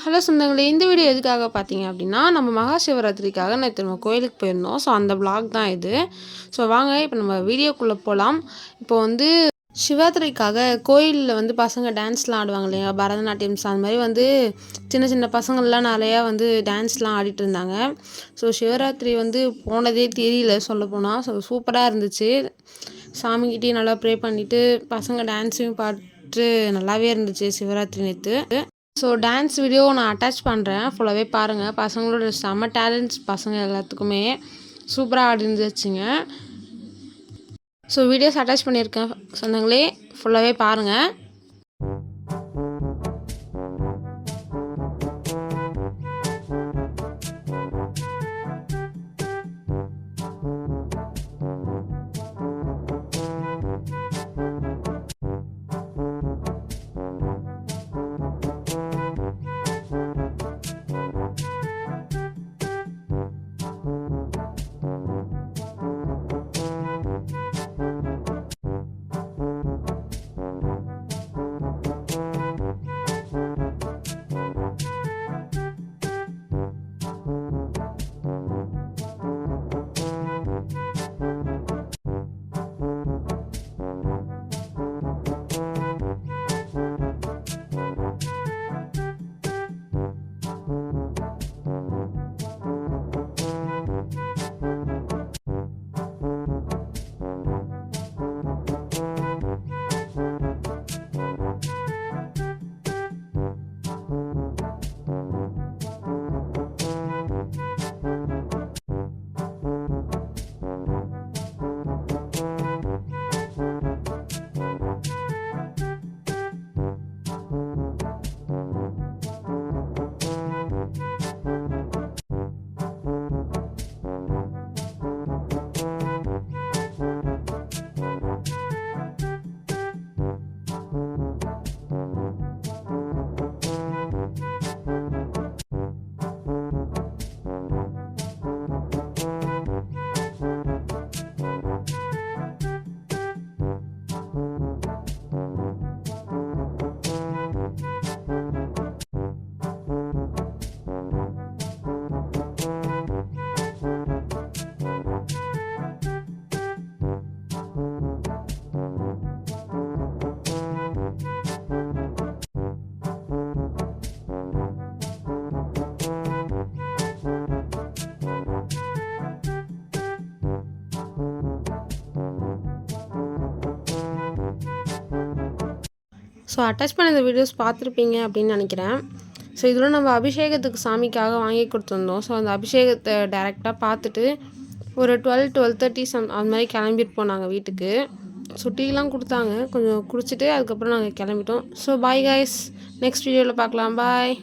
Hello சொந்தங்களே, இந்த video எதுக்காக பார்த்தீங்க அப்படின்னா, நம்ம மகா சிவராத்திரிக்காக நேற்று நம்ம கோயிலுக்கு போயிருந்தோம். ஸோ அந்த விளாக் தான் இது. ஸோ வாங்க இப்போ நம்ம வீடியோக்குள்ளே போகலாம். இப்போ சிவராத்திரிக்காக கோயிலில் பசங்க டான்ஸ்லாம் ஆடுவாங்க இல்லையா, பரதநாட்டியம்ஸ் அந்த மாதிரி சின்ன சின்ன பசங்கள்லாம் நிறையா டான்ஸ்லாம் ஆடிட்டு இருந்தாங்க. ஸோ சிவராத்திரி போனதே தெரியல சொல்லப்போனால். ஸோ சூப்பராக இருந்துச்சு. சாமிக்கிட்டேயும் நல்லா ப்ரே பண்ணிவிட்டு பசங்க டான்ஸையும் பார்த்துட்டு நல்லாவே இருந்துச்சு சிவராத்திரி நேற்று. ஸோ டான்ஸ் வீடியோ நான் அட்டாச் பண்ணுறேன், ஃபுல்லாகவே பாருங்கள். பசங்களோட செம்ம டேலண்ட்ஸ் பசங்க எல்லாத்துக்குமே சூப்பராக ஆடி இருந்துச்சுங்க. ஸோ வீடியோஸ் அட்டாச் பண்ணியிருக்கேன் சொந்தங்களே, ஃபுல்லாகவே பாருங்கள். ஸோ அட்டாச் பண்ண இந்த வீடியோஸ் பார்த்துருப்பீங்க அப்படின்னு நினைக்கிறேன். ஸோ இதில் நம்ம அபிஷேகத்துக்கு சாமிக்காக வாங்கி கொடுத்துருந்தோம். ஸோ அந்த அபிஷேகத்தை டைரெக்டாக பார்த்துட்டு ஒரு 12:30 அது மாதிரி கிளம்பிட்டு போனாங்க வீட்டுக்கு. ஸோ டீலாம் கொடுத்தாங்க, கொஞ்சம் குடிச்சிட்டு அதுக்கப்புறம் நாங்கள் கிளம்பிட்டோம். ஸோ பாய் கைஸ், நெக்ஸ்ட் வீடியோவில் பார்க்கலாம். பாய்.